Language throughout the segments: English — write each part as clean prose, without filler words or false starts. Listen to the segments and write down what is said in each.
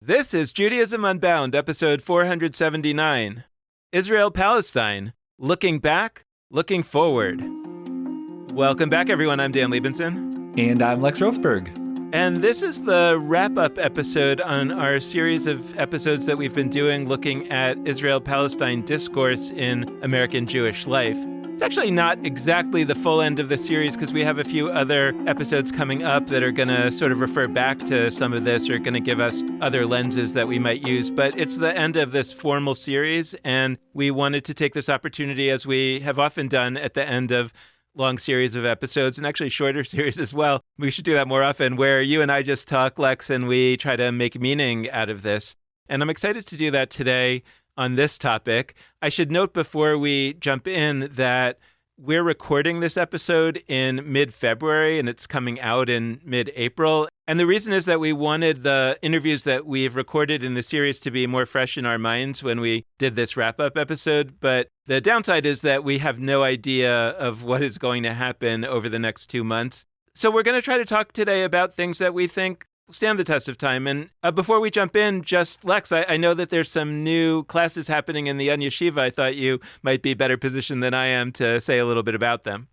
This is Judaism Unbound, episode 479. Israel-Palestine, looking back, looking forward. Welcome back, everyone. I'm Dan Liebenson. And I'm Lex Rothberg. And this is the wrap-up episode on our series of episodes that we've been doing looking at Israel-Palestine discourse in American Jewish life. It's actually not exactly the full end of the series because we have a few other episodes coming up that are going to sort of refer back to some of this or going to give us other lenses that we might use. But it's the end of this formal series, and we wanted to take this opportunity, as we have often done at the end of long series of episodes, and actually shorter series as well. We should do that more often, where you and I just talk, Lex, and we try to make meaning out of this. And I'm excited to do that today on this topic. I should note before we jump in that we're recording this episode in mid-February and it's coming out in mid-April. And the reason is that we wanted the interviews that we've recorded in the series to be more fresh in our minds when we did this wrap-up episode. But the downside is that we have no idea of what is going to happen over the next 2 months. So we're going to try to talk today about things that we think stand the test of time. And before we jump in, just Lex, I know that there's some new classes happening in the Yeshiva. I thought you might be better positioned than I am to say a little bit about them.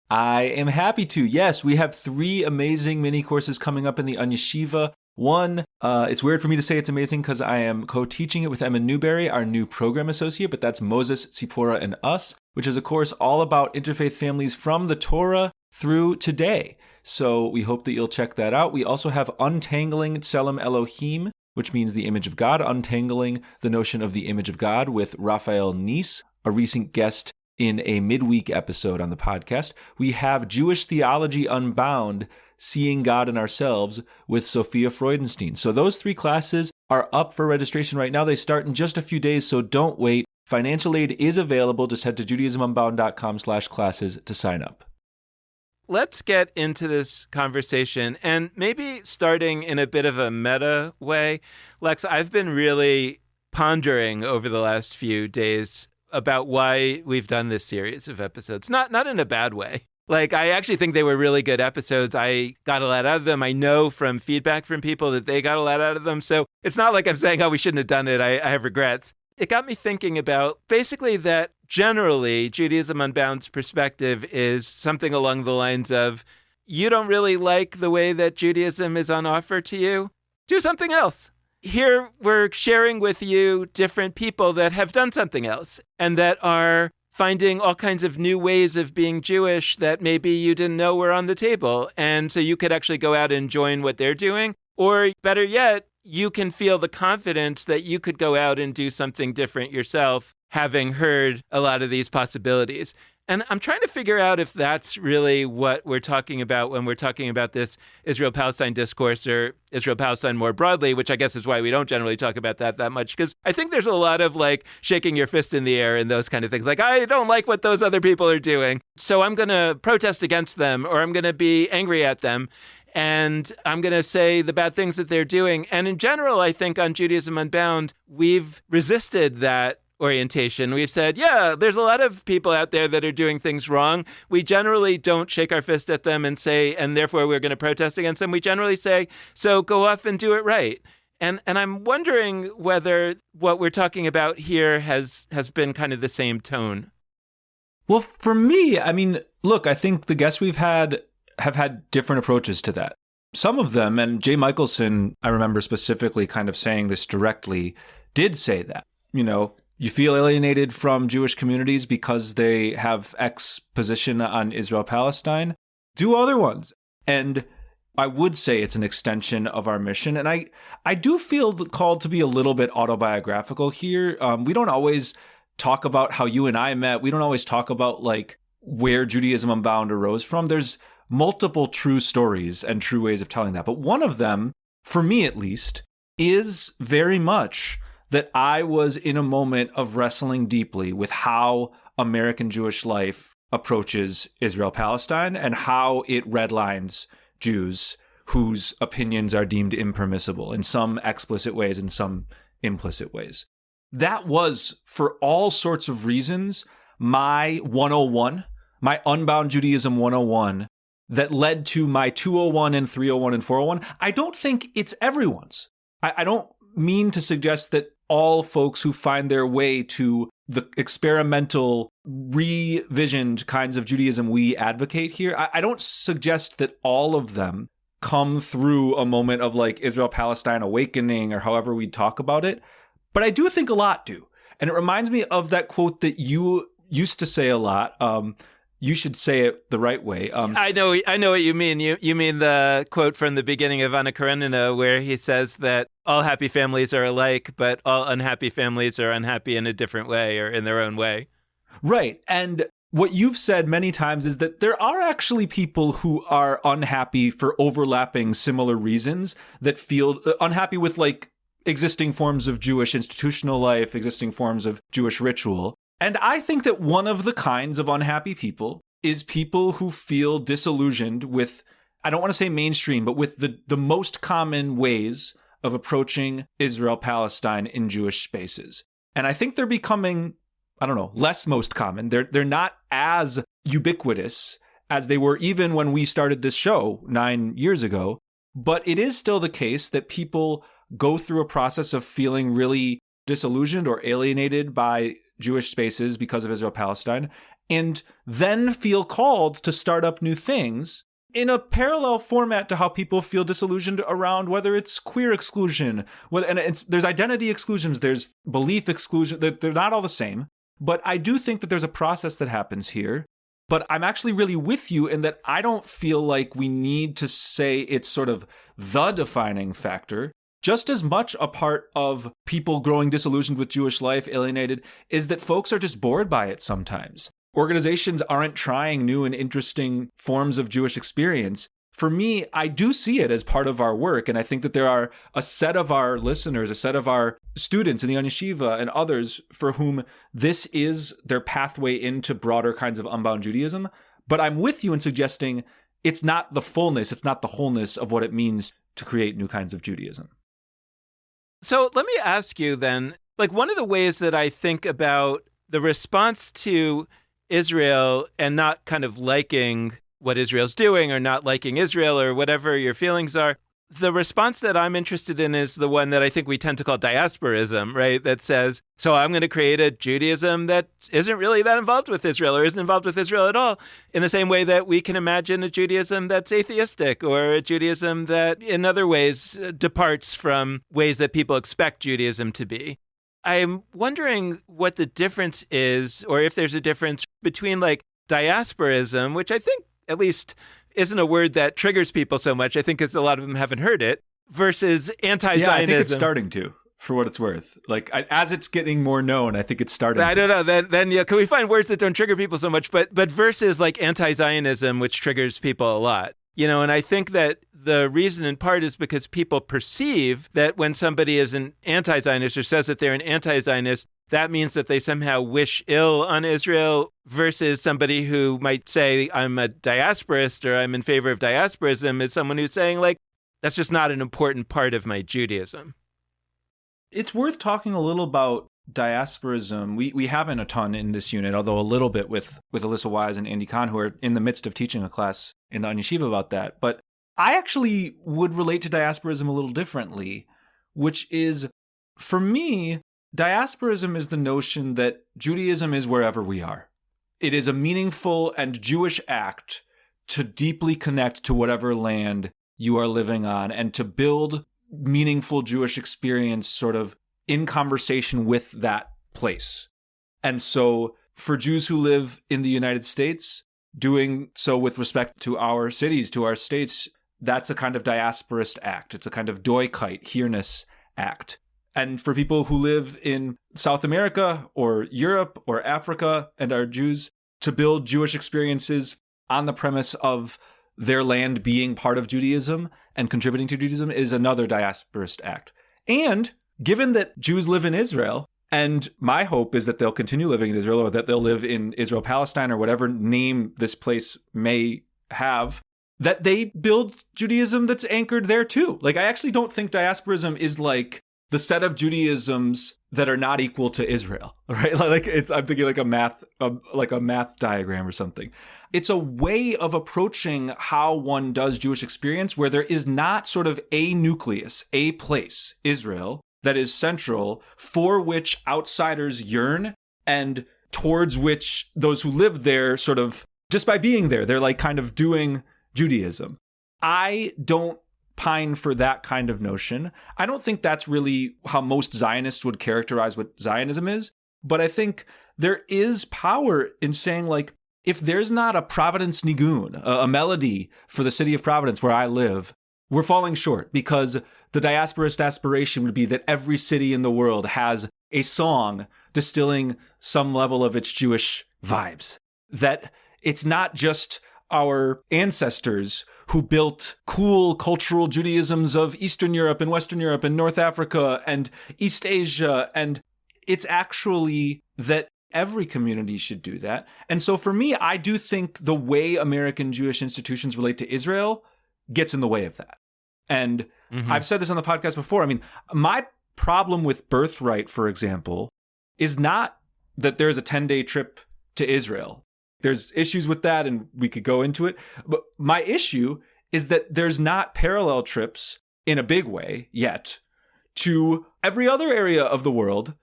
I am happy to. Yes, we have 3 amazing mini courses coming up in the Yeshiva. One, it's weird for me to say it's amazing because I am co-teaching it with Emma Newberry, our new program associate, but that's Moses, Tzipora, and Us, which is a course all about interfaith families from the Torah through today. So we hope that you'll check that out. We also have Untangling Tselem Elohim, which means the image of God, untangling the notion of the image of God, with Raphael Nice, a recent guest in a midweek episode on the podcast. We have Jewish Theology Unbound, Seeing God in Ourselves, with Sophia Freudenstein. So those 3 classes are up for registration right now. They start in just a few days, so don't wait. Financial aid is available. Just head to judaismunbound.com/classes to sign up. Let's get into this conversation, and maybe starting in a bit of a meta way. Lex, I've been really pondering over the last few days about why we've done this series of episodes. Not in a bad way. Like, I actually think they were really good episodes. I got a lot out of them. I know from feedback from people that they got a lot out of them. So it's not like I'm saying, oh, we shouldn't have done it. I have regrets. It got me thinking about basically that generally Judaism Unbound's perspective is something along the lines of, you don't really like the way that Judaism is on offer to you? Do something else. Here we're sharing with you different people that have done something else and that are finding all kinds of new ways of being Jewish that maybe you didn't know were on the table. And so you could actually go out and join what they're doing. Or better yet, you can feel the confidence that you could go out and do something different yourself, having heard a lot of these possibilities. And I'm trying to figure out if that's really what we're talking about when we're talking about this Israel-Palestine discourse, or Israel-Palestine more broadly, which I guess is why we don't generally talk about that much, because I think there's a lot of like shaking your fist in the air and those kind of things. Like, I don't like what those other people are doing, so I'm going to protest against them, or I'm going to be angry at them. And I'm going to say the bad things that they're doing. And in general, I think on Judaism Unbound, we've resisted that orientation. We've said, yeah, there's a lot of people out there that are doing things wrong. We generally don't shake our fist at them and say, and therefore we're going to protest against them. We generally say, so go off and do it right. And I'm wondering whether what we're talking about here has been kind of the same tone. Well, for me, I mean, look, I think the guests we've had have had different approaches to that. Some of them, and Jay Michelson, I remember specifically kind of saying this directly, did say that, you know, you feel alienated from Jewish communities because they have X position on Israel-Palestine, do other ones. And I would say it's an extension of our mission. And I do feel called to be a little bit autobiographical here. We don't always talk about how you and I met. We don't always talk about like where Judaism Unbound arose from. There's multiple true stories and true ways of telling that. But one of them, for me at least, is very much that I was in a moment of wrestling deeply with how American Jewish life approaches Israel-Palestine and how it redlines Jews whose opinions are deemed impermissible in some explicit ways and some implicit ways. That was, for all sorts of reasons, my 101, my Unbound Judaism 101, that led to my 201 and 301 and 401. I don't think it's everyone's. I don't mean to suggest that all folks who find their way to the experimental, revisioned kinds of Judaism we advocate here, I don't suggest that all of them come through a moment of like Israel-Palestine awakening or however we talk about it. But I do think a lot do. And it reminds me of that quote that you used to say a lot. You should say it the right way. I know what you mean. You mean the quote from the beginning of Anna Karenina, where he says that all happy families are alike, but all unhappy families are unhappy in a different way or in their own way. Right. And what you've said many times is that there are actually people who are unhappy for overlapping similar reasons, that feel unhappy with like existing forms of Jewish institutional life, existing forms of Jewish ritual. And I think that one of the kinds of unhappy people is people who feel disillusioned with, I don't want to say mainstream, but with the most common ways of approaching Israel-Palestine in Jewish spaces. And I think they're becoming, I don't know, less most common. They're not as ubiquitous as they were even when we started this show 9 years ago. But it is still the case that people go through a process of feeling really disillusioned or alienated by Jewish spaces because of Israel-Palestine, and then feel called to start up new things in a parallel format to how people feel disillusioned around whether it's queer exclusion, there's identity exclusions, there's belief exclusion. They're not all the same, but I do think that there's a process that happens here. But I'm actually really with you in that I don't feel like we need to say it's sort of the defining factor. Just as much a part of people growing disillusioned with Jewish life, alienated, is that folks are just bored by it sometimes. Organizations aren't trying new and interesting forms of Jewish experience. For me, I do see it as part of our work, and I think that there are a set of our listeners, a set of our students in the Yeshiva and others for whom this is their pathway into broader kinds of unbound Judaism. But I'm with you in suggesting it's not the fullness, it's not the wholeness of what it means to create new kinds of Judaism. So let me ask you then, like one of the ways that I think about the response to Israel and not kind of liking what Israel's doing or not liking Israel or whatever your feelings are, the response that I'm interested in is the one that I think we tend to call diasporism, right? That says, so I'm going to create a Judaism that isn't really that involved with Israel or isn't involved with Israel at all, in the same way that we can imagine a Judaism that's atheistic or a Judaism that in other ways departs from ways that people expect Judaism to be. I'm wondering what the difference is, or if there's a difference between like diasporism, which I think at least isn't a word that triggers people so much, I think because a lot of them haven't heard it, versus anti-Zionism. Yeah, I think it's starting to, for what it's worth. Like, as it's getting more known, I think it's starting I to. don't know. Then yeah, can we find words that don't trigger people so much? But versus like anti-Zionism, which triggers people a lot. You know, and I think that the reason in part is because people perceive that when somebody is an anti-Zionist or says that they're an anti-Zionist, that means that they somehow wish ill on Israel, versus somebody who might say, I'm a diasporist or I'm in favor of diasporism, is someone who's saying, like, that's just not an important part of my Judaism. It's worth talking a little about diasporism. We haven't a ton in this unit, although a little bit with Alyssa Wise and Andy Kahn, who are in the midst of teaching a class in the Yeshiva about that. But I actually would relate to diasporism a little differently, which is, for me, diasporism is the notion that Judaism is wherever we are. It is a meaningful and Jewish act to deeply connect to whatever land you are living on and to build meaningful Jewish experience sort of in conversation with that place. And so for Jews who live in the United States, doing so with respect to our cities, to our states, that's a kind of diasporist act. It's a kind of doikite, here-ness act. And for people who live in South America or Europe or Africa and are Jews, to build Jewish experiences on the premise of their land being part of Judaism and contributing to Judaism is another diasporist act. And given that Jews live in Israel, and my hope is that they'll continue living in Israel, or that they'll live in Israel-Palestine or whatever name this place may have, that they build Judaism that's anchored there too. Like, I actually don't think diasporism is like the set of Judaisms that are not equal to Israel, right? I'm thinking like a math diagram or something. It's a way of approaching how one does Jewish experience where there is not sort of a nucleus, a place, Israel, that is central for which outsiders yearn and towards which those who live there sort of, just by being there, they're like kind of doing Judaism. I don't pine for that kind of notion. I don't think that's really how most Zionists would characterize what Zionism is. But I think there is power in saying, like, if there's not a Providence Nigun, a melody for the city of Providence where I live, we're falling short, because the diasporist aspiration would be that every city in the world has a song distilling some level of its Jewish vibes. That it's not just our ancestors who built cool cultural Judaisms of Eastern Europe and Western Europe and North Africa and East Asia. And it's actually that every community should do that. And so for me, I do think the way American Jewish institutions relate to Israel gets in the way of that. And I've said this on the podcast before. I mean, my problem with birthright, for example, is not that there's a 10-day trip to Israel. There's issues with that, and we could go into it. But my issue is that there's not parallel trips in a big way yet to every other area of the world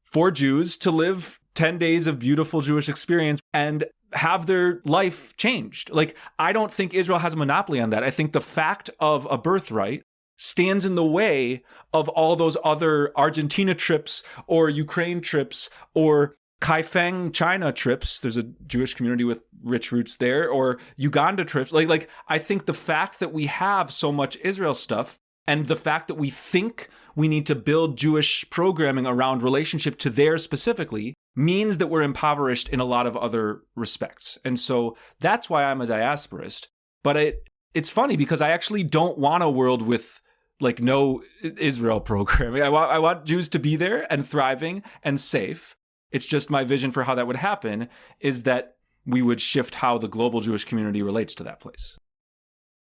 for Jews to live 10 days of beautiful Jewish experience and have their life changed. Like, I don't think Israel has a monopoly on that. I think the fact of a birthright stands in the way of all those other Argentina trips or Ukraine trips or Kaifeng, China trips. There's a Jewish community with rich roots there, or Uganda trips. Like I think the fact that we have so much Israel stuff and the fact that we think we need to build Jewish programming around relationship to there specifically means that we're impoverished in a lot of other respects. And so that's why I'm a diasporist. But it's funny because I actually don't want a world with like no Israel programming. I want Jews to be there and thriving and safe. It's just my vision for how that would happen is that we would shift how the global Jewish community relates to that place.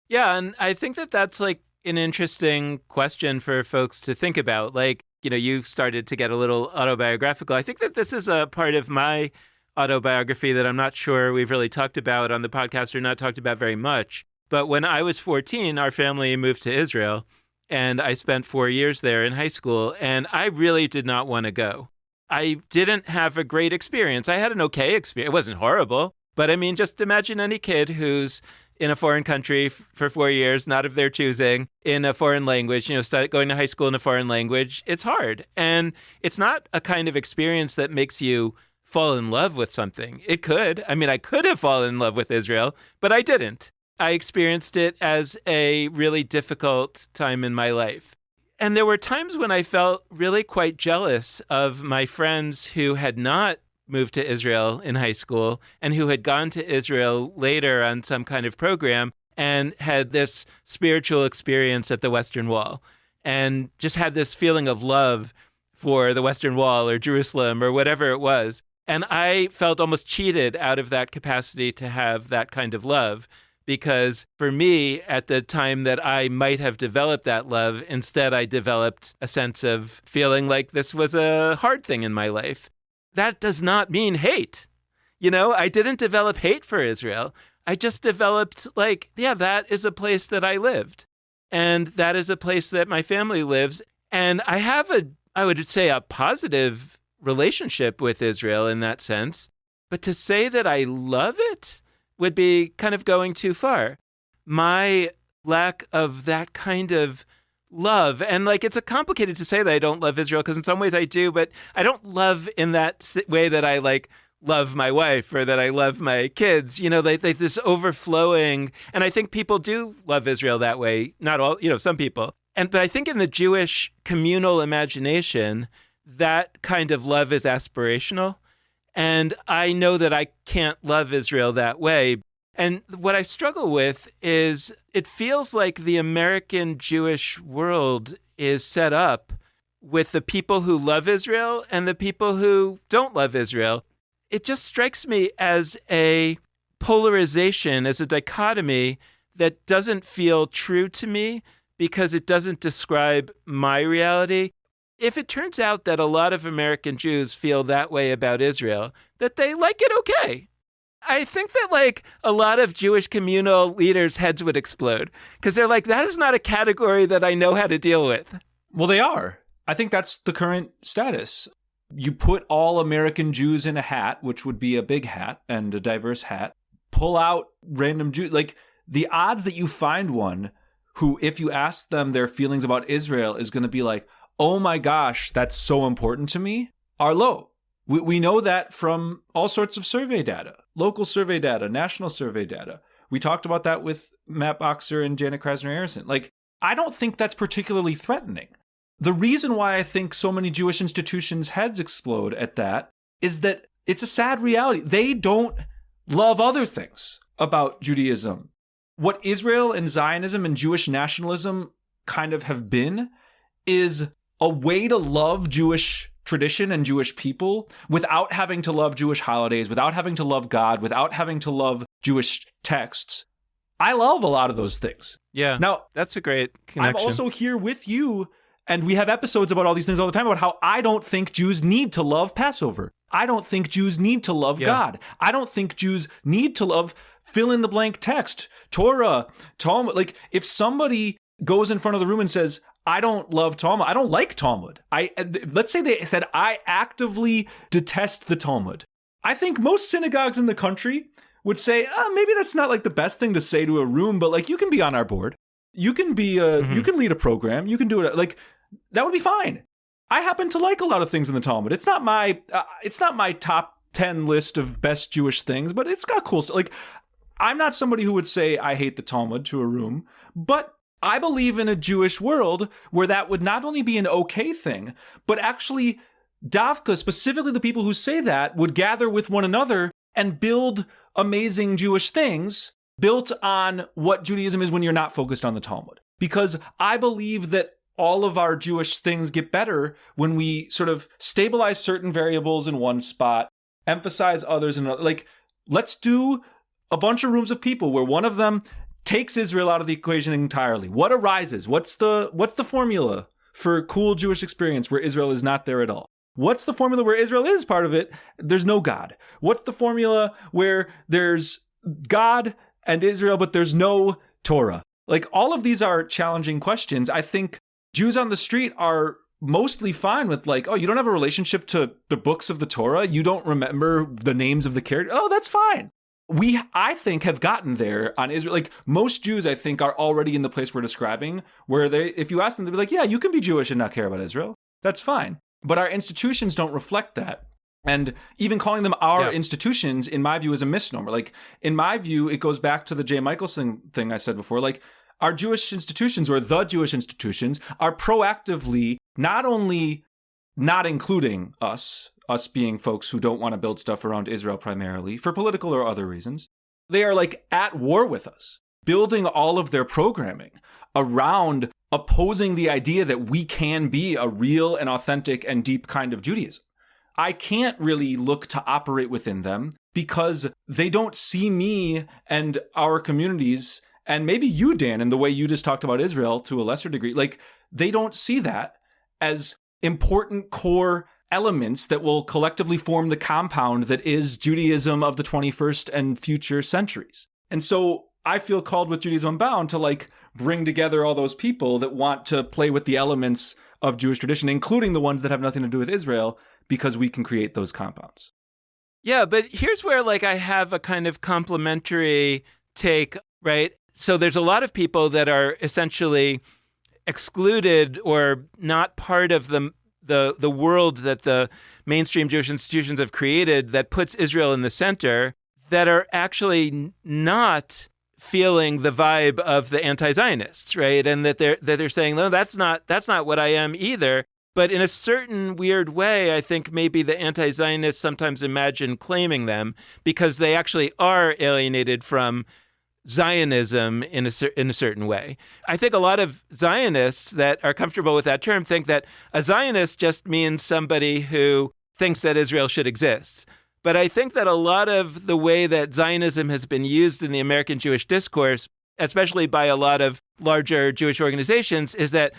Yeah, and I think that that's like an interesting question for folks to think about. Like, you know, you started to get a little autobiographical. I think that this is a part of my autobiography that I'm not sure we've really talked about on the podcast or not talked about very much. But when I was 14, our family moved to Israel, and I spent 4 years there in high school, and I really did not want to go. I didn't have a great experience. I had an okay experience. It wasn't horrible, but I mean, just imagine any kid who's in a foreign country for 4 years, not of their choosing, in a foreign language, you know, going to high school in a foreign language. It's hard. And it's not a kind of experience that makes you fall in love with something. It could. I mean, I could have fallen in love with Israel, but I didn't. I experienced it as a really difficult time in my life. And there were times when I felt really quite jealous of my friends who had not moved to Israel in high school and who had gone to Israel later on some kind of program and had this spiritual experience at the Western Wall and just had this feeling of love for the Western Wall or Jerusalem or whatever it was. And I felt almost cheated out of that capacity to have that kind of love. Because for me, at the time that I might have developed that love, instead I developed a sense of feeling like this was a hard thing in my life. That does not mean hate. You know, I didn't develop hate for Israel. I just developed like, yeah, that is a place that I lived. And that is a place that my family lives. And I have I would say, a positive relationship with Israel in that sense. But to say that I love it would be kind of going too far. My lack of that kind of love, and like it's a complicated to say that I don't love Israel because in some ways I do, but I don't love in that way that I like love my wife or that I love my kids. You know, like this overflowing, and I think people do love Israel that way. Not all, you know, some people. But I think in the Jewish communal imagination, that kind of love is aspirational. And I know that I can't love Israel that way. And what I struggle with is it feels like the American Jewish world is set up with the people who love Israel and the people who don't love Israel. It just strikes me as a polarization, as a dichotomy that doesn't feel true to me because it doesn't describe my reality. if it turns out that a lot of American Jews feel that way about Israel, that they like it okay. I think that like a lot of Jewish communal leaders' heads would explode because they're like, that is not a category that I know how to deal with. Well, they are. I think that's the current status. You put all American Jews in a hat, which would be a big hat and a diverse hat, pull out random Jews. Like the odds that you find one who, if you ask them their feelings about Israel, is going to be like, oh my gosh, that's so important to me, are low. We know that from all sorts of survey data, local survey data, national survey data. We talked about that with Matt Boxer and Janet Krasner-Arison. Like, I don't think that's particularly threatening. The reason why I think so many Jewish institutions' heads explode at that is that it's a sad reality. They don't love other things about Judaism. What Israel and Zionism and Jewish nationalism kind of have been is a way to love Jewish tradition and Jewish people without having to love Jewish holidays, without having to love God, without having to love Jewish texts. I love a lot of those things. Yeah. Now, that's a great connection. I'm also here with you, and we have episodes about all these things all the time about how I don't think Jews need to love Passover. I don't think Jews need to love God. I don't think Jews need to love fill in the blank text, Torah, Talmud. Like, if somebody goes in front of the room and says, I don't love Talmud, I don't like Talmud. Let's say they said, I actively detest the Talmud. I think most synagogues in the country would say, maybe that's not like the best thing to say to a room, but like, you can be on our board. You can be, you can lead a program. You can do it. Like, that would be fine. I happen to like a lot of things in the Talmud. It's not my top 10 list of best Jewish things, but it's got cool stuff. Like, I'm not somebody who would say I hate the Talmud to a room, but I believe in a Jewish world where that would not only be an okay thing, but actually Davka, specifically the people who say that, would gather with one another and build amazing Jewish things built on what Judaism is when you're not focused on the Talmud. Because I believe that all of our Jewish things get better when we sort of stabilize certain variables in one spot, emphasize others in another. Like, let's do a bunch of rooms of people where one of them takes Israel out of the equation entirely. What arises? What's the formula for cool Jewish experience where Israel is not there at all? What's the formula where Israel is part of it? There's no God. What's the formula where there's God and Israel, but there's no Torah? Like, all of these are challenging questions. I think Jews on the street are mostly fine with like, oh, you don't have a relationship to the books of the Torah. You don't remember the names of the characters. Oh, that's fine. I think, have gotten there on Israel. Like, most Jews, I think, are already in the place we're describing, where if you ask them, they'll be like, yeah, you can be Jewish and not care about Israel. That's fine. But our institutions don't reflect that. And even calling them our institutions, in my view, is a misnomer. Like, in my view, it goes back to the J. Michelson thing I said before. Like, our Jewish institutions, or the Jewish institutions, are proactively not only not including us being folks who don't want to build stuff around Israel primarily, for political or other reasons. They are like at war with us, building all of their programming around opposing the idea that we can be a real and authentic and deep kind of Judaism. I can't really look to operate within them because they don't see me and our communities, and maybe you, Dan, and the way you just talked about Israel to a lesser degree, like, they don't see that as important core elements that will collectively form the compound that is Judaism of the 21st and future centuries. And so I feel called with Judaism Unbound to like bring together all those people that want to play with the elements of Jewish tradition, including the ones that have nothing to do with Israel, because we can create those compounds. Yeah, but here's where like I have a kind of complementary take, right? So there's a lot of people that are essentially excluded or not part of the world that the mainstream Jewish institutions have created that puts Israel in the center, that are actually not feeling the vibe of the anti-Zionists, right? And that they're saying, no, that's not what I am either. But in a certain weird way, I think maybe the anti-Zionists sometimes imagine claiming them because they actually are alienated from Zionism in a certain way. I think a lot of Zionists that are comfortable with that term think that a Zionist just means somebody who thinks that Israel should exist. But I think that a lot of the way that Zionism has been used in the American Jewish discourse, especially by a lot of larger Jewish organizations, is that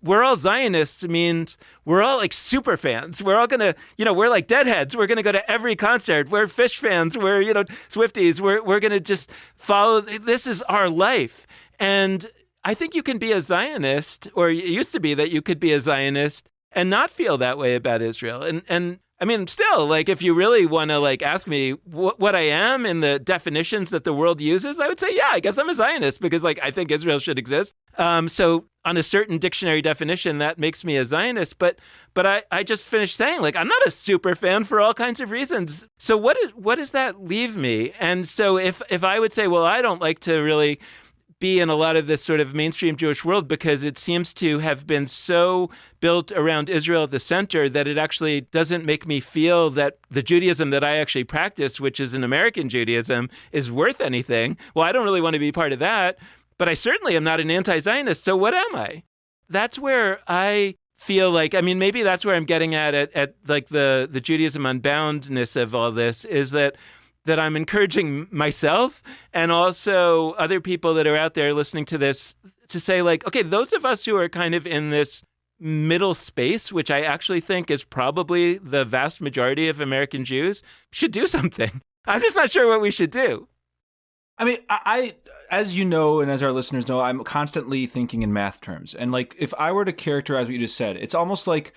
we're all Zionists means we're all like super fans. We're all gonna, we're like deadheads. We're gonna go to every concert. We're Fish fans. We're, Swifties. We're gonna just follow. This is our life. And I think you can be a Zionist, or it used to be that you could be a Zionist and not feel that way about Israel. And I mean, still, like, if you really want to, like, ask me what I am in the definitions that the world uses, I would say, yeah, I guess I'm a Zionist because, like, I think Israel should exist. So on a certain dictionary definition, that makes me a Zionist. But I just finished saying, like, I'm not a super fan for all kinds of reasons. So what does that leave me? And so if I would say, well, I don't like to really be in a lot of this sort of mainstream Jewish world because it seems to have been so built around Israel at the center that it actually doesn't make me feel that the Judaism that I actually practice, which is an American Judaism, is worth anything. Well, I don't really want to be part of that, but I certainly am not an anti-Zionist. So what am I? That's where I feel like, I mean, maybe that's where I'm getting at like the Judaism unboundness of all this is that I'm encouraging myself and also other people that are out there listening to this to say, like, okay, those of us who are kind of in this middle space, which I actually think is probably the vast majority of American Jews, should do something. I'm just not sure what we should do. I mean, I as you know, and as our listeners know, I'm constantly thinking in math terms. And like, if I were to characterize what you just said, it's almost like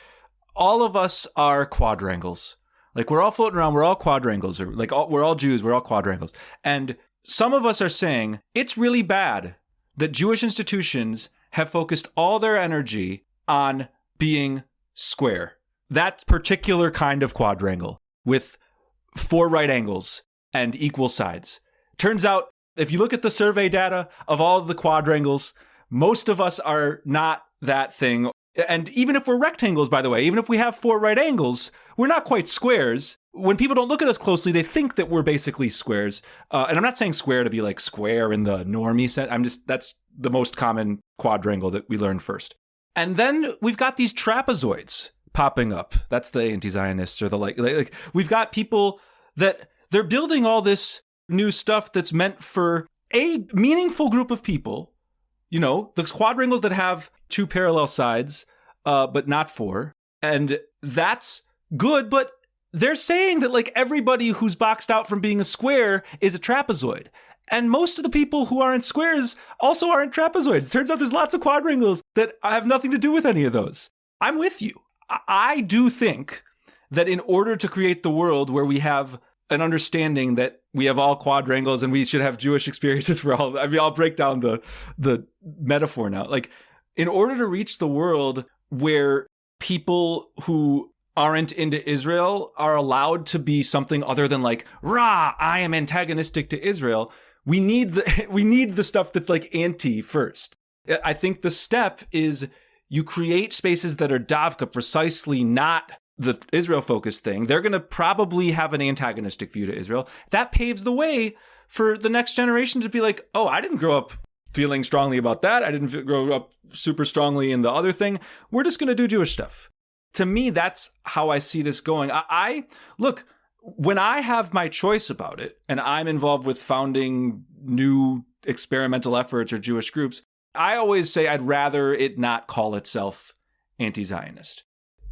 all of us are quadrangles. Like, we're all floating around, we're all quadrangles, or like we're all Jews, we're all quadrangles. And some of us are saying it's really bad that Jewish institutions have focused all their energy on being square. That particular kind of quadrangle with 4 right angles and equal sides. Turns out, if you look at the survey data of all of the quadrangles, most of us are not that thing. And even if we're rectangles, by the way, even if we have 4 right angles, we're not quite squares. When people don't look at us closely, they think that we're basically squares. And I'm not saying square to be like square in the normie sense. That's the most common quadrangle that we learned first. And then we've got these trapezoids popping up. That's the anti-Zionists or the like we've got people that they're building all this new stuff that's meant for a meaningful group of people. You know, those quadrangles that have 2 parallel sides, but not 4. And that's good, but they're saying that, like, everybody who's boxed out from being a square is a trapezoid. And most of the people who aren't squares also aren't trapezoids. Turns out there's lots of quadrangles that have nothing to do with any of those. I'm with you. I do think that in order to create the world where we have an understanding that we have all quadrangles and we should have Jewish experiences for all. I mean, I'll break down the metaphor now. Like, in order to reach the world where people who aren't into Israel are allowed to be something other than like, rah, I am antagonistic to Israel, we need the stuff that's like anti first. I think the step is you create spaces that are davka, precisely not the Israel-focused thing. They're going to probably have an antagonistic view to Israel. That paves the way for the next generation to be like, oh, I didn't grow up feeling strongly about that. I didn't grow up super strongly in the other thing. We're just going to do Jewish stuff. To me, that's how I see this going. I look, when I have my choice about it, and I'm involved with founding new experimental efforts or Jewish groups, I always say I'd rather it not call itself anti-Zionist.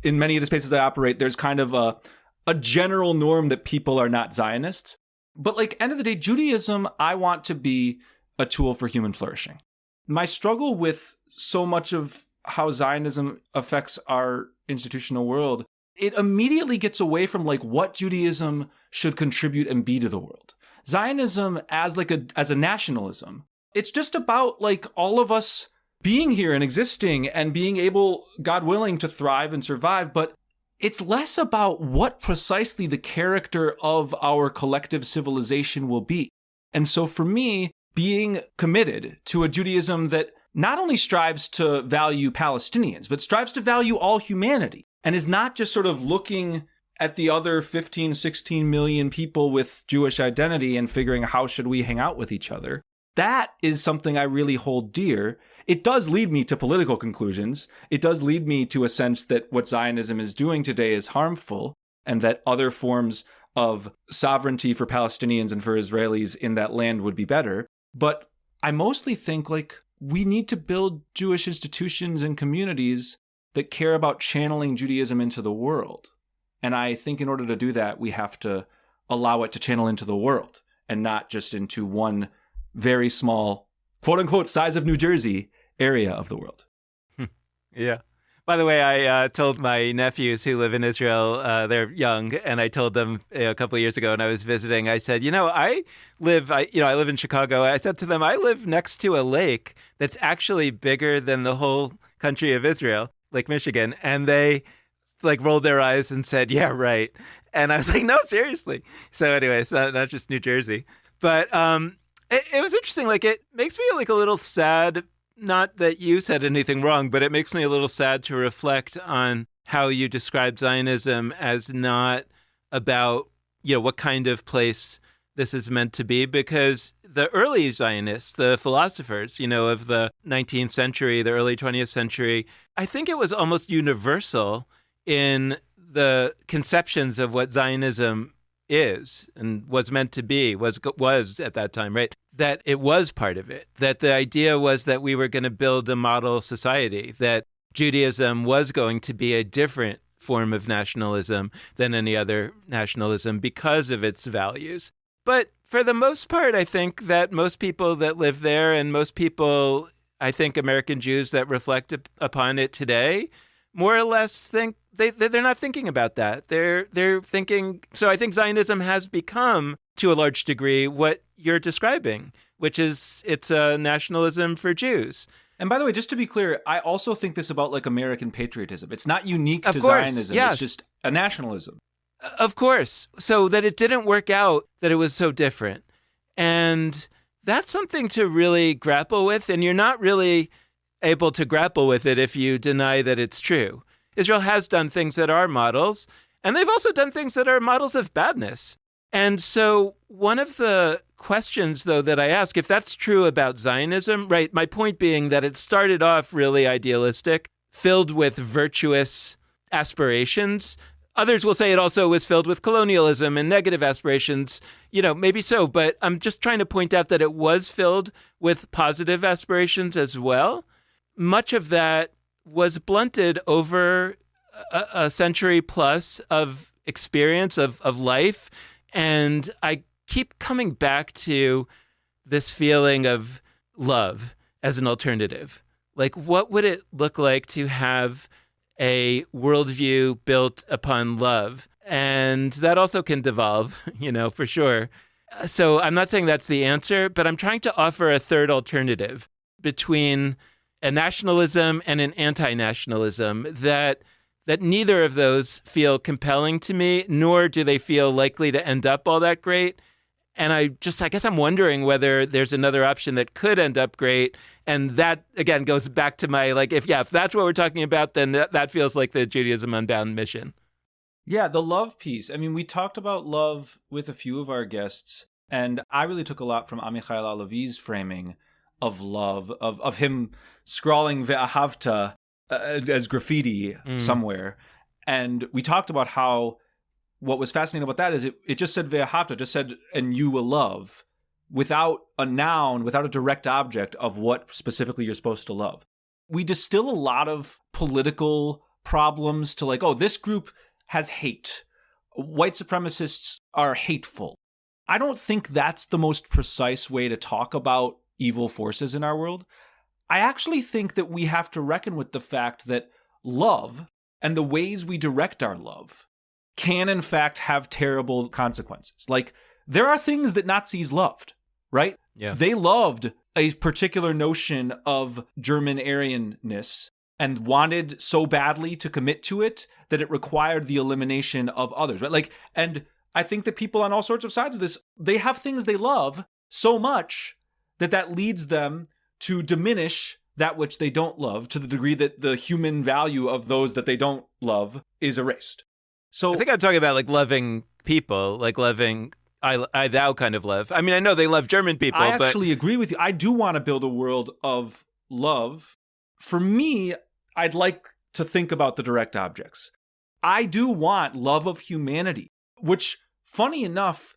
In many of the spaces I operate, there's kind of a general norm that people are not Zionists. But like, end of the day, Judaism, I want to be a tool for human flourishing. My struggle with so much of how Zionism affects our institutional world, it immediately gets away from like what Judaism should contribute and be to the world. Zionism as a nationalism, it's just about like all of us being here and existing and being able, God willing, to thrive and survive. But it's less about what precisely the character of our collective civilization will be. And so for me, being committed to a Judaism that not only strives to value Palestinians, but strives to value all humanity and is not just sort of looking at the other 15, 16 million people with Jewish identity and figuring how should we hang out with each other. That is something I really hold dear. It does lead me to political conclusions. It does lead me to a sense that what Zionism is doing today is harmful and that other forms of sovereignty for Palestinians and for Israelis in that land would be better. But I mostly think like we need to build Jewish institutions and communities that care about channeling Judaism into the world. And I think in order to do that, we have to allow it to channel into the world and not just into one very small, quote unquote, size of New Jersey area of the world. Yeah. By the way, I told my nephews who live in Israel, they're young, and I told them a couple of years ago when I was visiting, I said, I live in Chicago. I said to them, I live next to a lake that's actually bigger than the whole country of Israel, Lake Michigan. And they rolled their eyes and said, yeah, right. And I was like, no, seriously. So anyway, it's not just New Jersey. But it was interesting. It makes me a little sad. Not that you said anything wrong, but it makes me a little sad to reflect on how you describe Zionism as not about, what kind of place this is meant to be, because the early Zionists, the philosophers, of the 19th century, the early 20th century, I think it was almost universal in the conceptions of what Zionism is and was meant to be, was at that time, right? That it was part of it, that the idea was that we were going to build a model society, that Judaism was going to be a different form of nationalism than any other nationalism because of its values. But for the most part, I think that most people that live there and most people, I think American Jews that reflect upon it today, more or less think they're not thinking about that. They're thinking. So I think Zionism has become, to a large degree, what you're describing, which is it's a nationalism for Jews. And by the way, just to be clear, I also think this about American patriotism. It's not unique to course, Zionism. yes. It's just a nationalism. Of course. So that it didn't work out, that it was so different. And that's something to really grapple with. And you're not really able to grapple with it if you deny that it's true. Israel has done things that are models, and they've also done things that are models of badness. And so one of the questions, though, that I ask, if that's true about Zionism, right, my point being that it started off really idealistic, filled with virtuous aspirations. Others will say it also was filled with colonialism and negative aspirations. Maybe so, but I'm just trying to point out that it was filled with positive aspirations as well. Much of that was blunted over a century plus of experience of life. And I keep coming back to this feeling of love as an alternative. What would it look like to have a worldview built upon love? And that also can devolve, for sure. So I'm not saying that's the answer, but I'm trying to offer a third alternative between a nationalism and an anti-nationalism that neither of those feel compelling to me, nor do they feel likely to end up all that great. And I guess I'm wondering whether there's another option that could end up great. And that, again, goes back to my, if that's what we're talking about, then that feels like the Judaism Unbound mission. Yeah, the love piece. I mean, we talked about love with a few of our guests, and I really took a lot from Amichai Alavi's framing of love, of him scrawling Ve'ahavta as graffiti somewhere. And we talked about how what was fascinating about that is it just said Ve'ahavta, just said, and you will love, without a noun, without a direct object of what specifically you're supposed to love. We distill a lot of political problems to this group has hate. White supremacists are hateful. I don't think that's the most precise way to talk about evil forces in our world. I actually think that we have to reckon with the fact that love and the ways we direct our love can in fact have terrible consequences. There are things that Nazis loved, right? Yeah. They loved a particular notion of German Aryanness and wanted so badly to commit to it that it required the elimination of others, right? And I think that people on all sorts of sides of this, they have things they love so much that leads them to diminish that which they don't love to the degree that the human value of those that they don't love is erased. So I think I'm talking about loving people, loving I thou kind of love. I mean, I know they love German people. I actually agree with you. I do want to build a world of love. For me, I'd like to think about the direct objects. I do want love of humanity, which, funny enough,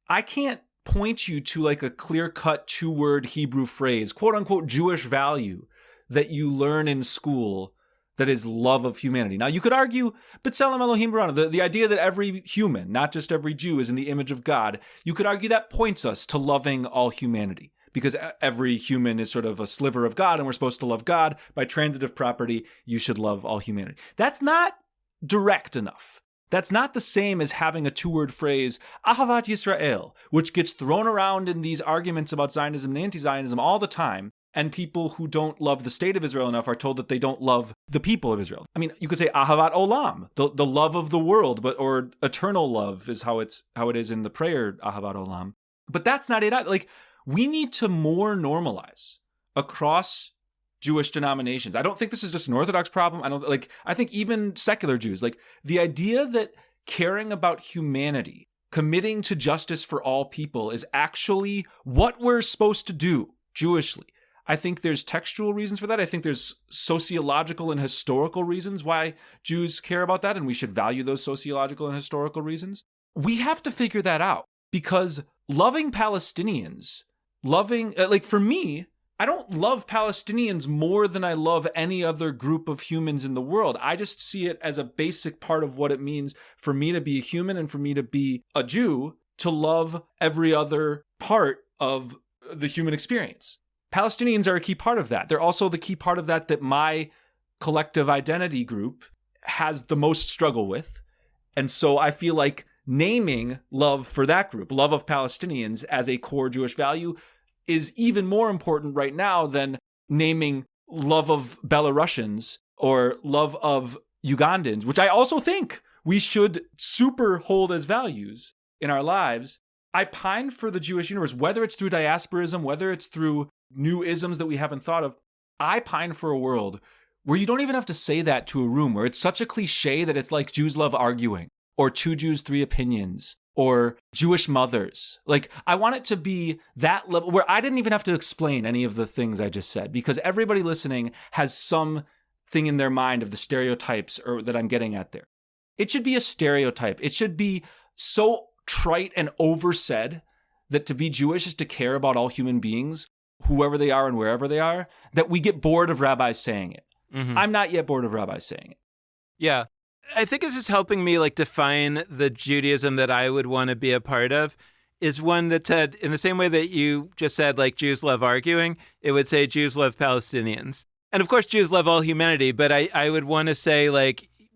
I can't point you to like a clear-cut 2-word Hebrew phrase, quote unquote Jewish value that you learn in school that is love of humanity. Now, you could argue, B'Tselem Elohim Baranu, the idea that every human, not just every Jew, is in the image of God, you could argue that points us to loving all humanity, because every human is sort of a sliver of God, and we're supposed to love God. By transitive property, you should love all humanity. That's not direct enough. That's not the same as having a 2-word phrase, Ahavat Yisrael, which gets thrown around in these arguments about Zionism and anti-Zionism all the time. And people who don't love the state of Israel enough are told that they don't love the people of Israel. I mean, you could say Ahavat Olam, the love of the world, or eternal love is how it is in the prayer Ahavat Olam. But that's not it. Like, we need to more normalize across Jewish denominations. I don't think this is just an Orthodox problem. I think even secular Jews, like the idea that caring about humanity, committing to justice for all people is actually what we're supposed to do Jewishly. I think there's textual reasons for that. I think there's sociological and historical reasons why Jews care about that, and we should value those sociological and historical reasons. We have to figure that out, because loving Palestinians, for me, I don't love Palestinians more than I love any other group of humans in the world. I just see it as a basic part of what it means for me to be a human and for me to be a Jew, to love every other part of the human experience. Palestinians are a key part of that. They're also the key part of that my collective identity group has the most struggle with. And so I feel like naming love for that group, love of Palestinians, as a core Jewish value is even more important right now than naming love of Belarusians or love of Ugandans, which I also think we should super hold as values in our lives. I pine for the Jewish universe, whether it's through diasporism, whether it's through new isms that we haven't thought of. I pine for a world where you don't even have to say that to a room, where it's such a cliche that it's like Jews love arguing, or 2 Jews, 3 opinions, or Jewish mothers. Like, I want it to be that level where I didn't even have to explain any of the things I just said, because everybody listening has some thing in their mind of the stereotypes or that I'm getting at there. It should be a stereotype. It should be so trite and oversaid that to be Jewish is to care about all human beings, whoever they are and wherever they are, that we get bored of rabbis saying it. Mm-hmm. I'm not yet bored of rabbis saying it. Yeah. I think this is helping me define the Judaism that I would want to be a part of, is one that said, in the same way that you just said, Jews love arguing, it would say Jews love Palestinians. And of course, Jews love all humanity, but I would want to say,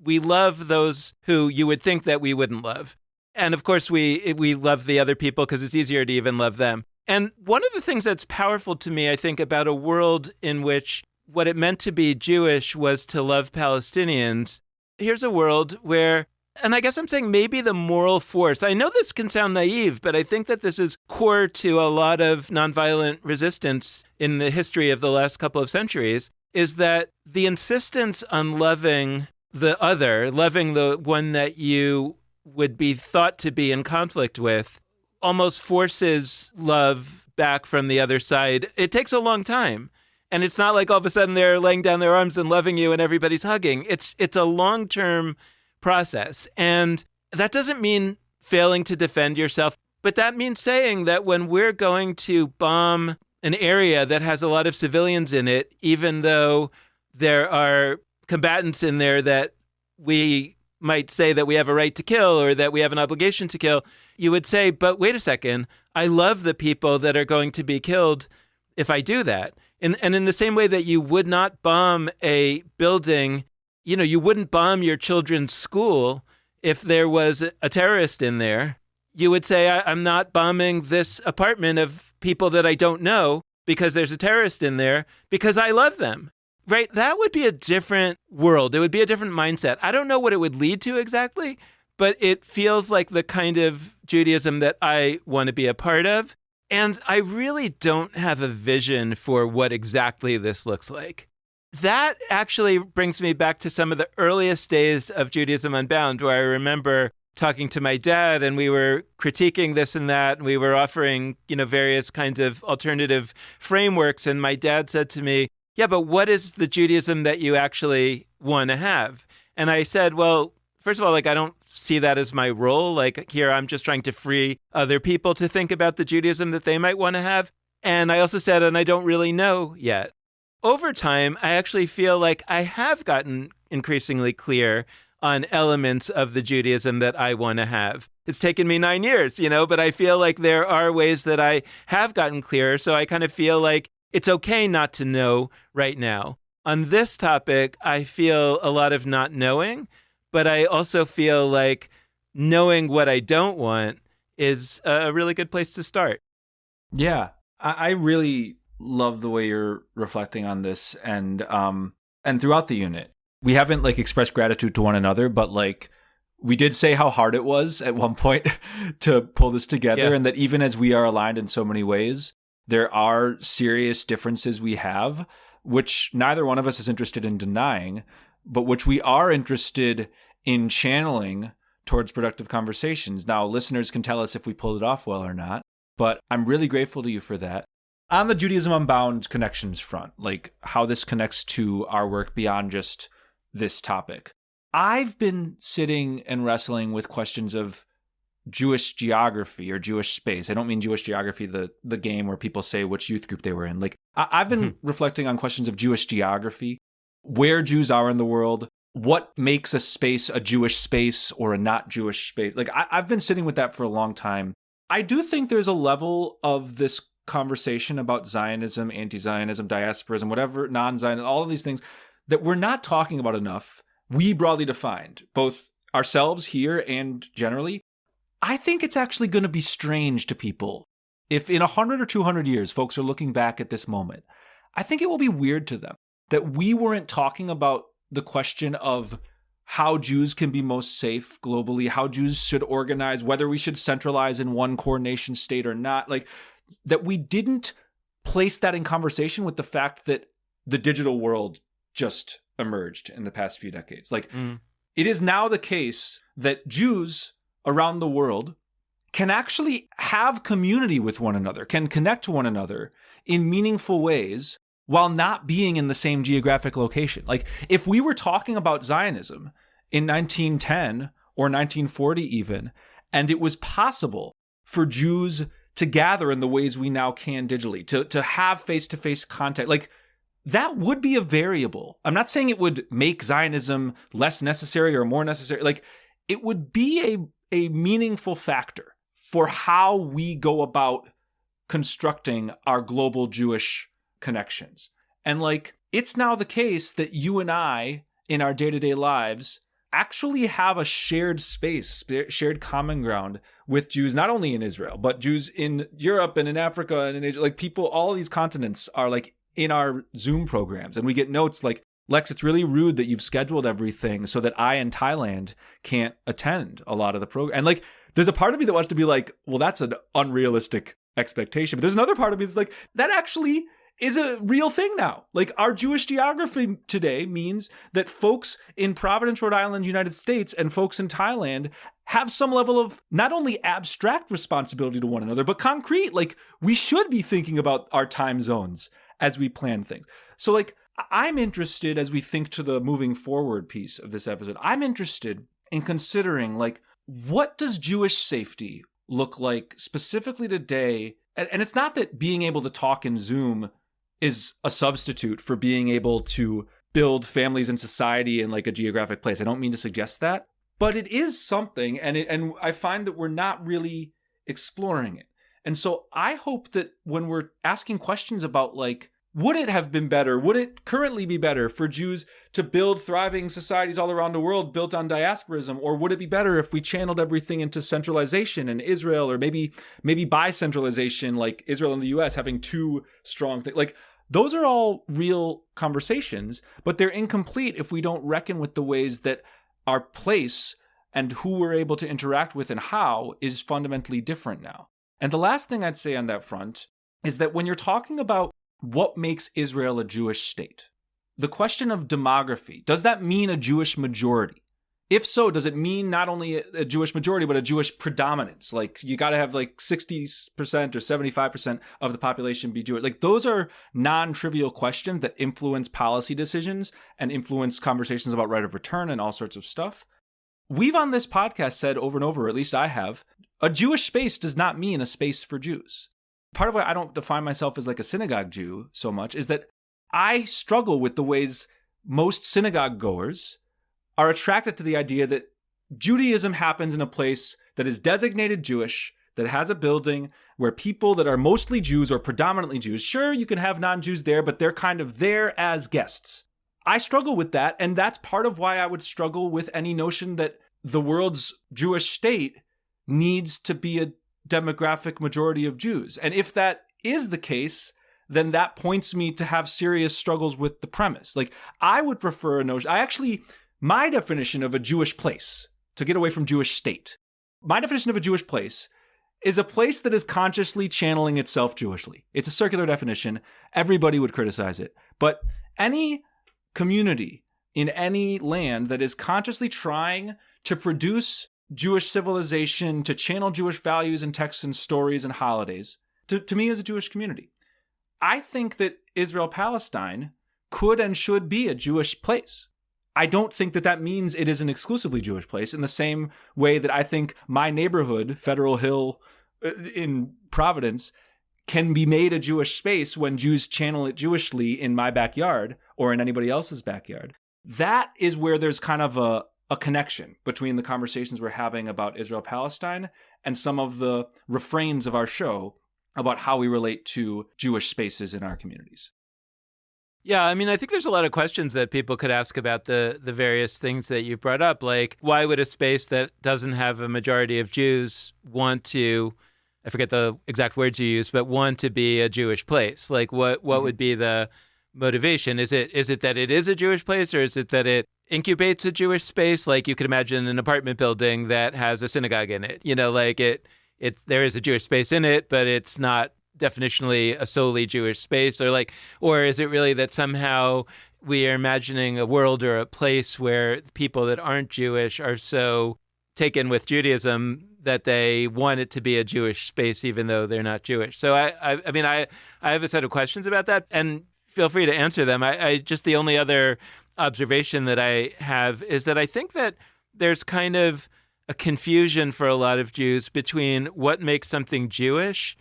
we love those who you would think that we wouldn't love. And of course, we love the other people because it's easier to even love them. And one of the things that's powerful to me, I think, about a world in which what it meant to be Jewish was to love Palestinians, here's a world where, and I guess I'm saying maybe the moral force, I know this can sound naive, but I think that this is core to a lot of nonviolent resistance in the history of the last couple of centuries, is that the insistence on loving the other, loving the one that you would be thought to be in conflict with, almost forces love back from the other side. It takes a long time. And it's not like all of a sudden they're laying down their arms and loving you and everybody's hugging. It's a long-term process. And that doesn't mean failing to defend yourself, but that means saying that when we're going to bomb an area that has a lot of civilians in it, even though there are combatants in there that we might say that we have a right to kill or that we have an obligation to kill, you would say, but wait a second, I love the people that are going to be killed if I do that. And in the same way that you would not bomb a building, you wouldn't bomb your children's school if there was a terrorist in there. You would say, I'm not bombing this apartment of people that I don't know because there's a terrorist in there because I love them. Right? That would be a different world. It would be a different mindset. I don't know what it would lead to exactly, but it feels like the kind of Judaism that I want to be a part of. And I really don't have a vision for what exactly this looks like. That actually brings me back to some of the earliest days of Judaism Unbound, where I remember talking to my dad and we were critiquing this and that, and we were offering, various kinds of alternative frameworks. And my dad said to me, yeah, but what is the Judaism that you actually want to have? And I said, well, first of all, like, I don't see that as my role. Like, here, I'm just trying to free other people to think about the Judaism that they might want to have. And I also said, and I don't really know yet. Over time, I actually feel like I have gotten increasingly clear on elements of the Judaism that I want to have. It's taken me 9 years, but I feel like there are ways that I have gotten clearer. So I kind of feel like it's okay not to know right now. On this topic, I feel a lot of not knowing, but I also feel like knowing what I don't want is a really good place to start. Yeah, I really love the way you're reflecting on this, and throughout the unit, we haven't like expressed gratitude to one another, but like we did say how hard it was at one point to pull this together, and that even as we are aligned in so many ways, there are serious differences we have, which neither one of us is interested in denying, but which we are interested in channeling towards productive conversations. Now, listeners can tell us if we pulled it off well or not, but I'm really grateful to you for that. On the Judaism Unbound connections front, like how this connects to our work beyond just this topic, I've been sitting and wrestling with questions of Jewish geography or Jewish space. I don't mean Jewish geography, the game where people say which youth group they were in. Like I've been reflecting on questions of Jewish geography, where Jews are in the world, what makes a space a Jewish space or a not Jewish space. Like I've been sitting with that for a long time. I do think there's a level of this conversation about Zionism, anti-Zionism, diasporism, whatever, non-Zionism, all of these things that we're not talking about enough. We broadly defined, both ourselves here and generally. I think it's actually going to be strange to people if in 100 or 200 years, folks are looking back at this moment. I think it will be weird to them that we weren't talking about the question of how Jews can be most safe globally, how Jews should organize, whether we should centralize in one core nation state or not. Like that we didn't place that in conversation with the fact that the digital world just emerged in the past few decades. Like it is now the case that Jews around the world can actually have community with one another, can connect to one another in meaningful ways while not being in the same geographic location. Like if we were talking about Zionism in 1910 or 1940 even, and it was possible for Jews to gather in the ways we now can digitally, to have face-to-face contact, like that would be a variable. I'm not saying it would make Zionism less necessary or more necessary. Like it would be a meaningful factor for how we go about constructing our global Jewish connections. And like, it's now the case that you and I, in our day-to-day lives, actually have a shared space, shared common ground with Jews, not only in Israel, but Jews in Europe and in Africa and in Asia. Like people, all these continents are like in our Zoom programs. And we get notes like, Lex, it's really rude that you've scheduled everything so that I in Thailand can't attend a lot of the program. And like, there's a part of me that wants to be like, well, that's an unrealistic expectation. But there's another part of me that's like, that actually is a real thing now. Like our Jewish geography today means that folks in Providence, Rhode Island, United States, and folks in Thailand have some level of not only abstract responsibility to one another, but concrete. Like we should be thinking about our time zones as we plan things. So like, I'm interested as we think to the moving forward piece of this episode, I'm interested in considering like, what does Jewish safety look like specifically today? And it's not that being able to talk in Zoom is a substitute for being able to build families and society in like a geographic place. I don't mean to suggest that, but it is something. And I find that we're not really exploring it. And so I hope that when we're asking questions about like, would it have been better? Would it currently be better for Jews to build thriving societies all around the world built on diasporism? Or would it be better if we channeled everything into centralization in Israel, or maybe bi-centralization, like Israel and the US having two strong things? Like those are all real conversations, but they're incomplete if we don't reckon with the ways that our place and who we're able to interact with and how is fundamentally different now. And the last thing I'd say on that front is that when you're talking about what makes Israel a Jewish state, the question of demography, does that mean a Jewish majority? If so, does it mean not only a Jewish majority, but a Jewish predominance? Like you got to have like 60% or 75% of the population be Jewish. Like those are non-trivial questions that influence policy decisions and influence conversations about right of return and all sorts of stuff. we've on this podcast said over and over, or at least I have, a Jewish space does not mean a space for Jews. Part of why I don't define myself as like a synagogue Jew so much is that I struggle with the ways most synagogue goers are attracted to the idea that Judaism happens in a place that is designated Jewish, that has a building where people that are mostly Jews or predominantly Jews, sure, you can have non-Jews there, but they're kind of there as guests. I struggle with that, and that's part of why I would struggle with any notion that the world's Jewish state needs to be a demographic majority of Jews. And if that is the case, then that points me to have serious struggles with the premise. Like, I would prefer a notion, my definition of a Jewish place, to get away from Jewish state, my definition of a Jewish place is a place that is consciously channeling itself Jewishly. It's a circular definition. Everybody would criticize it. But any community in any land that is consciously trying to produce Jewish civilization, to channel Jewish values and texts and stories and holidays, to me is a Jewish community. I think that Israel-Palestine could and should be a Jewish place. I don't think that that means it is an exclusively Jewish place in the same way that I think my neighborhood, Federal Hill in Providence, can be made a Jewish space when Jews channel it Jewishly in my backyard or in anybody else's backyard. That is where there's kind of a connection between the conversations we're having about Israel-Palestine and some of the refrains of our show about how we relate to Jewish spaces in our communities. Yeah, I mean, I think there's a lot of questions that people could ask about the various things that you've brought up. Like, why would a space that doesn't have a majority of Jews want to, I forget the exact words you use, but want to be a Jewish place? Like, what would be the motivation? Is it that it is a Jewish place, or is it that it incubates a Jewish space? Like, you could imagine an apartment building that has a synagogue in it. You know, like there is a Jewish space in it, but it's not definitionally a solely Jewish space, or is it really that somehow we are imagining a world or a place where people that aren't Jewish are so taken with Judaism that they want it to be a Jewish space even though they're not Jewish? So I have a set of questions about that, and feel free to answer them. I just, the only other observation that I have is that I think that there's kind of a confusion for a lot of Jews between what makes something Jewish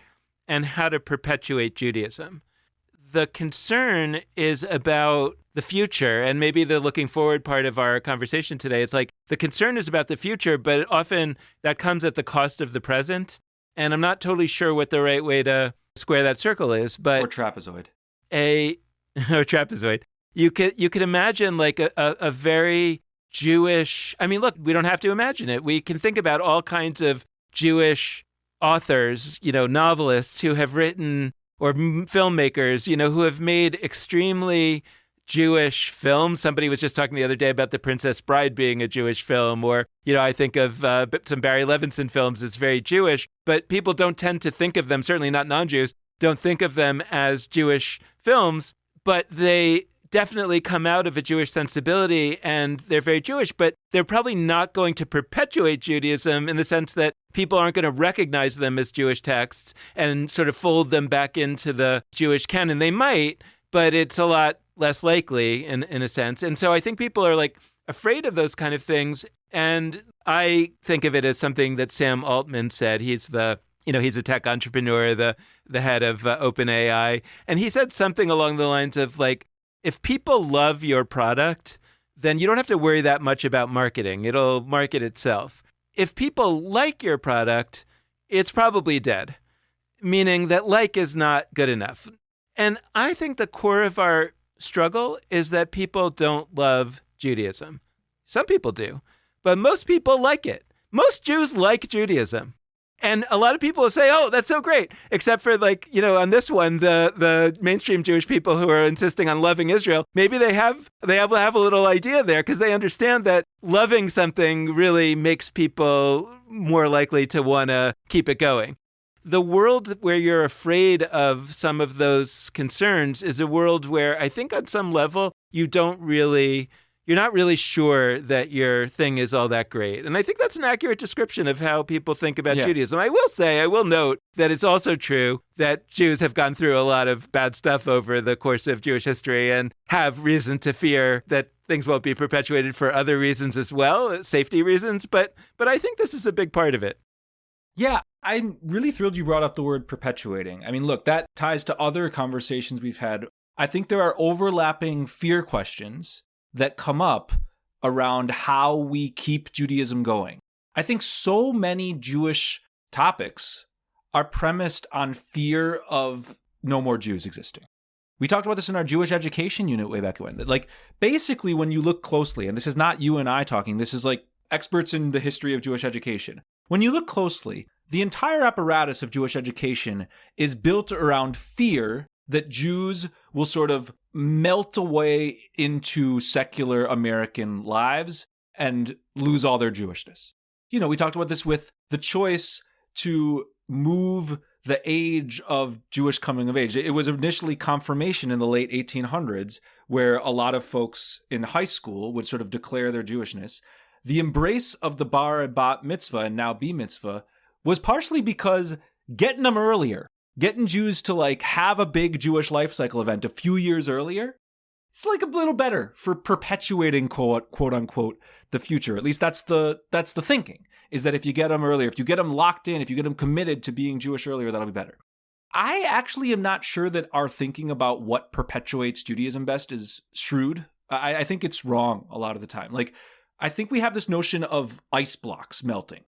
and how to perpetuate Judaism. The concern is about the future, and maybe the looking forward part of our conversation today. It's like the concern is about the future, but often that comes at the cost of the present. And I'm not totally sure what the right way to square that circle is. But or trapezoid. Or trapezoid. You could imagine like a very Jewish, I mean, look, we don't have to imagine it. We can think about all kinds of Jewish authors, novelists who have written, or filmmakers, who have made extremely Jewish films. Somebody was just talking the other day about The Princess Bride being a Jewish film, or, I think of some Barry Levinson films that's very Jewish, but people don't tend to think of them, certainly not non-Jews, don't think of them as Jewish films, but they definitely come out of a Jewish sensibility, and they're very Jewish, but they're probably not going to perpetuate Judaism in the sense that people aren't going to recognize them as Jewish texts and sort of fold them back into the Jewish canon. They might, but it's a lot less likely in a sense. And so I think people are like afraid of those kind of things. And I think of it as something that Sam Altman said. He's he's a tech entrepreneur, the head of OpenAI. And he said something along the lines of like, if people love your product, then you don't have to worry that much about marketing. It'll market itself. If people like your product, it's probably dead, meaning that like is not good enough. And I think the core of our struggle is that people don't love Judaism. Some people do, but most people like it. Most Jews like Judaism. And a lot of people will say, oh, that's so great, except for on this one, the mainstream Jewish people who are insisting on loving Israel, maybe they have a little idea there because they understand that loving something really makes people more likely to want to keep it going. The world where you're afraid of some of those concerns is a world where I think on some level you don't really you're not really sure that your thing is all that great. And I think that's an accurate description of how people think about Judaism. I will note that it's also true that Jews have gone through a lot of bad stuff over the course of Jewish history and have reason to fear that things won't be perpetuated for other reasons as well, safety reasons. But I think this is a big part of it. Yeah, I'm really thrilled you brought up the word perpetuating. I mean, look, that ties to other conversations we've had. I think there are overlapping fear questions that come up around how we keep Judaism going. I think so many Jewish topics are premised on fear of no more Jews existing. We talked about this in our Jewish education unit way back when. Like, basically, when you look closely, and this is not you and I talking, this is like experts in the history of Jewish education. When you look closely, the entire apparatus of Jewish education is built around fear that Jews will sort of melt away into secular American lives and lose all their Jewishness. You know, we talked about this with the choice to move the age of Jewish coming of age. It was initially confirmation in the late 1800s, where a lot of folks in high school would sort of declare their Jewishness. The embrace of the bar and bat mitzvah, and now b mitzvah, was partially because getting them earlier, getting Jews to like have a big Jewish life cycle event a few years earlier, it's like a little better for perpetuating quote unquote the future. At least that's the thinking, is that if you get them earlier, if you get them locked in, if you get them committed to being Jewish earlier, that'll be better. I actually am not sure that our thinking about what perpetuates Judaism best is shrewd. I think it's wrong a lot of the time. Like, I think we have this notion of ice blocks melting.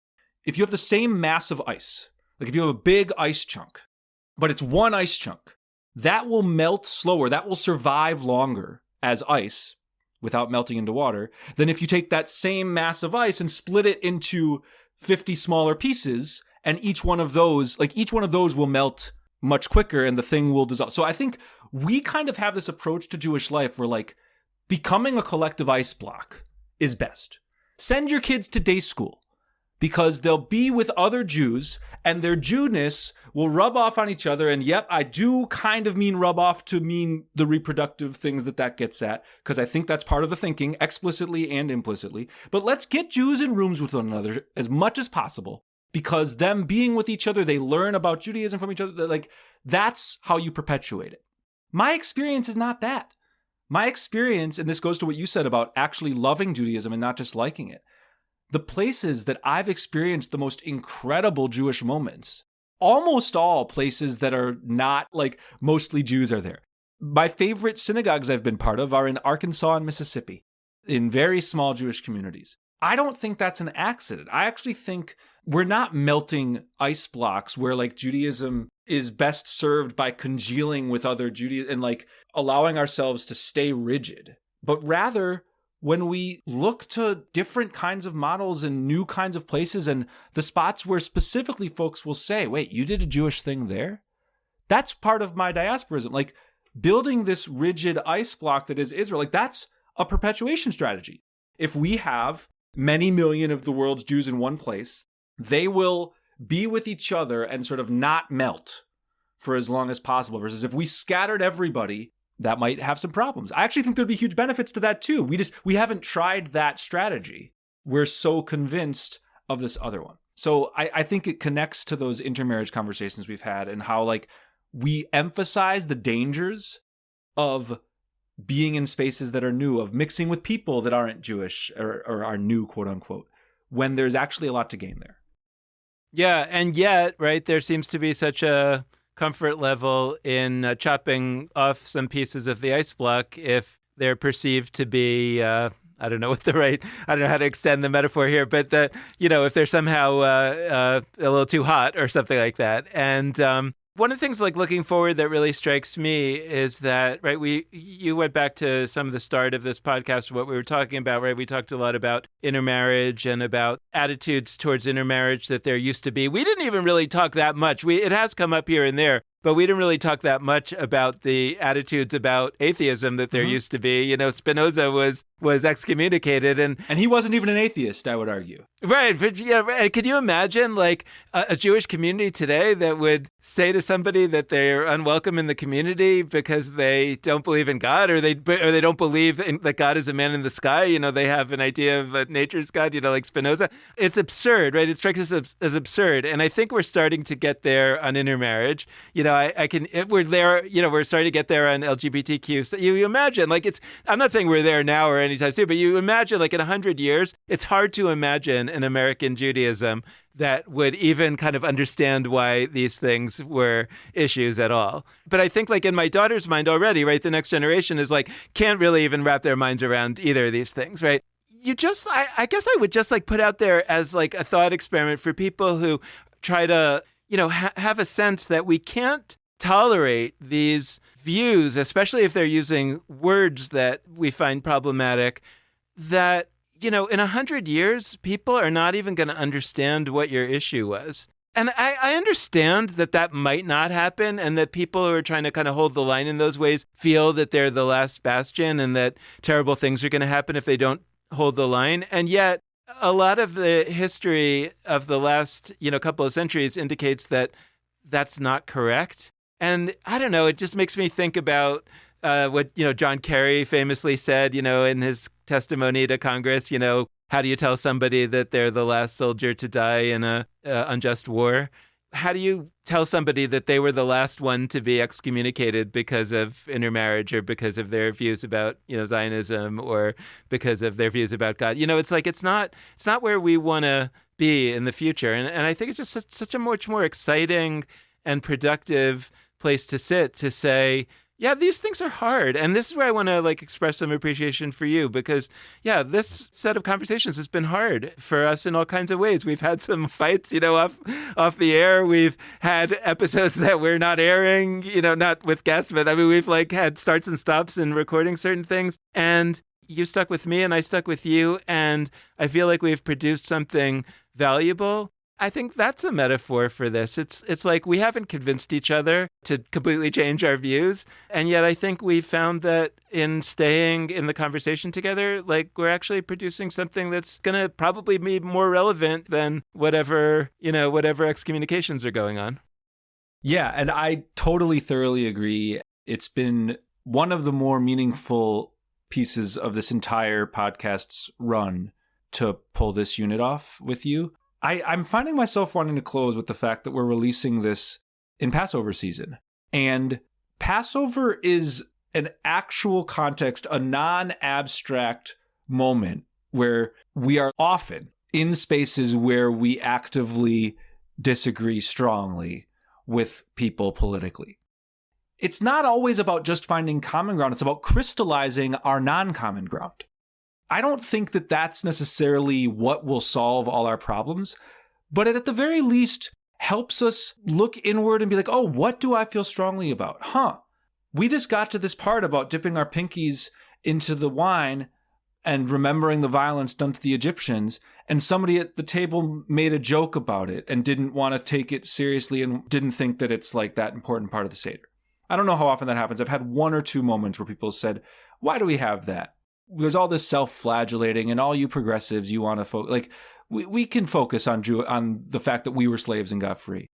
If you have the same mass of ice, like if you have a big ice chunk, but it's one ice chunk, that will melt slower, that will survive longer as ice without melting into water than if you take that same mass of ice and split it into 50 smaller pieces, and each one of those will melt much quicker and the thing will dissolve. So I think we kind of have this approach to Jewish life where like becoming a collective ice block is best. Send your kids to day school because they'll be with other Jews and their Jewness will rub off on each other. And yep, I do kind of mean rub off to mean the reproductive things that gets at, because I think that's part of the thinking, explicitly and implicitly. But let's get Jews in rooms with one another as much as possible, because them being with each other, they learn about Judaism from each other. Like, that's how you perpetuate it. My experience is not that. My experience, and this goes to what you said about actually loving Judaism and not just liking it, the places that I've experienced the most incredible Jewish moments, almost all places that are not like mostly Jews are there. My favorite synagogues I've been part of are in Arkansas and Mississippi, in very small Jewish communities. I don't think that's an accident. I actually think we're not melting ice blocks where like Judaism is best served by congealing with other Judaism and like allowing ourselves to stay rigid, but rather when we look to different kinds of models and new kinds of places and the spots where specifically folks will say, wait, you did a Jewish thing there? That's part of my diasporism. Like building this rigid ice block that is Israel, like that's a perpetuation strategy. If we have many million of the world's Jews in one place, they will be with each other and sort of not melt for as long as possible. Versus if we scattered everybody, that might have some problems. I actually think there'd be huge benefits to that too. We haven't tried that strategy. We're so convinced of this other one. So I think it connects to those intermarriage conversations we've had and how like we emphasize the dangers of being in spaces that are new, of mixing with people that aren't Jewish or are new, quote unquote, when there's actually a lot to gain there. Yeah, and yet, right, there seems to be such a comfort level in chopping off some pieces of the ice block if they're perceived to be, I don't know how to extend the metaphor here, but if they're somehow a little too hot or something like that. And one of the things like looking forward that really strikes me is that, right, you went back to some of the start of this podcast, what we were talking about, right? We talked a lot about intermarriage and about attitudes towards intermarriage that there used to be. We didn't even really talk that much. It has come up here and there, but we didn't really talk that much about the attitudes about atheism that there used to be. Spinoza was excommunicated. And he wasn't even an atheist, I would argue. Right, but yeah, right. Could you imagine like a Jewish community today that would say to somebody that they're unwelcome in the community because they don't believe in God, or they don't believe that God is a man in the sky? You know, they have an idea of a nature's God. You know, like Spinoza. It's absurd, right? It strikes us as absurd, and I think we're starting to get there on intermarriage. You know, we're there. You know, we're starting to get there on LGBTQ. So you imagine, like, I'm not saying we're there now or anytime soon, but you imagine, like, in 100 years, it's hard to imagine in American Judaism that would even kind of understand why these things were issues at all. But I think, like, in my daughter's mind already, right, the next generation is like, can't really even wrap their minds around either of these things, right? I guess I would just like put out there as like a thought experiment for people who try to, you know, have a sense that we can't tolerate these views, especially if they're using words that we find problematic, that, you know, in 100 years, people are not even going to understand what your issue was. And I understand that that might not happen, and that people who are trying to kind of hold the line in those ways feel that they're the last bastion and that terrible things are going to happen if they don't hold the line. And yet a lot of the history of the last, you know, couple of centuries indicates that that's not correct. And I don't know, it just makes me think about what, you know, John Kerry famously said, you know, in his testimony to Congress, you know, how do you tell somebody that they're the last soldier to die in a unjust war? How do you tell somebody that they were the last one to be excommunicated because of intermarriage, or because of their views about, you know, Zionism, or because of their views about God? You know, it's like, it's not where we want to be in the future. And I think it's just such a much more exciting and productive place to sit, to say, yeah, these things are hard. And this is where I want to like express some appreciation for you, because, yeah, this set of conversations has been hard for us in all kinds of ways. We've had some fights, you know, off the air. We've had episodes that we're not airing, you know, not with guests, but I mean, we've like had starts and stops in recording certain things. And you stuck with me and I stuck with you. And I feel like we've produced something valuable. I think that's a metaphor for this. It's like we haven't convinced each other to completely change our views. And yet I think we found that in staying in the conversation together, like, we're actually producing something that's going to probably be more relevant than whatever excommunications are going on. Yeah, and I totally thoroughly agree. It's been one of the more meaningful pieces of this entire podcast's run to pull this unit off with you. I'm finding myself wanting to close with the fact that we're releasing this in Passover season. And Passover is an actual context, a non-abstract moment where we are often in spaces where we actively disagree strongly with people politically. It's not always about just finding common ground. It's about crystallizing our non-common ground. I don't think that that's necessarily what will solve all our problems, but it at the very least helps us look inward and be like, oh, what do I feel strongly about? We just got to this part about dipping our pinkies into the wine and remembering the violence done to the Egyptians, and somebody at the table made a joke about it and didn't want to take it seriously and didn't think that it's like that important part of the Seder. I don't know how often that happens. I've had one or two moments where people said, why do we have that? There's all this self-flagellating, and all you progressives, you want to focus. Like, we can focus on the fact that we were slaves and got free.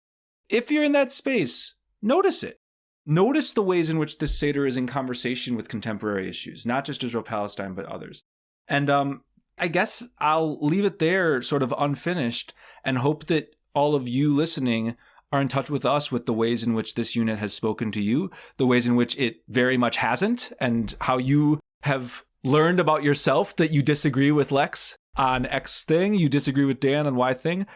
If you're in that space, notice it. Notice the ways in which this Seder is in conversation with contemporary issues, not just Israel-Palestine, but others. And I guess I'll leave it there sort of unfinished and hope that all of you listening are in touch with us with the ways in which this unit has spoken to you, the ways in which it very much hasn't, and how you have learned about yourself that you disagree with Lex on X thing, you disagree with Dan on Y thing.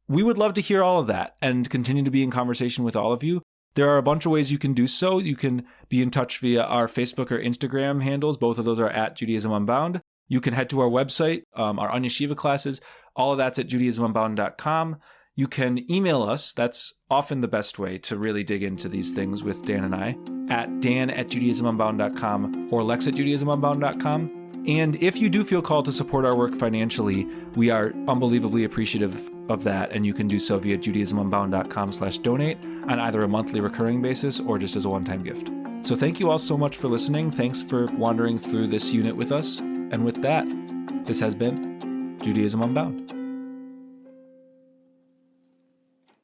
We would love to hear all of that and continue to be in conversation with all of you. There are a bunch of ways you can do so. You can be in touch via our Facebook or Instagram handles. Both of those are at Judaism Unbound. You can head to our website, our Onion Shiva classes. All of that's at JudaismUnbound.com. You can email us. That's often the best way to really dig into these things with Dan and I, at dan@JudaismUnbound.com or lex@JudaismUnbound.com. And if you do feel called to support our work financially, we are unbelievably appreciative of that. And you can do so via JudaismUnbound.com/donate on either a monthly recurring basis or just as a one-time gift. So thank you all so much for listening. Thanks for wandering through this unit with us. And with that, this has been Judaism Unbound.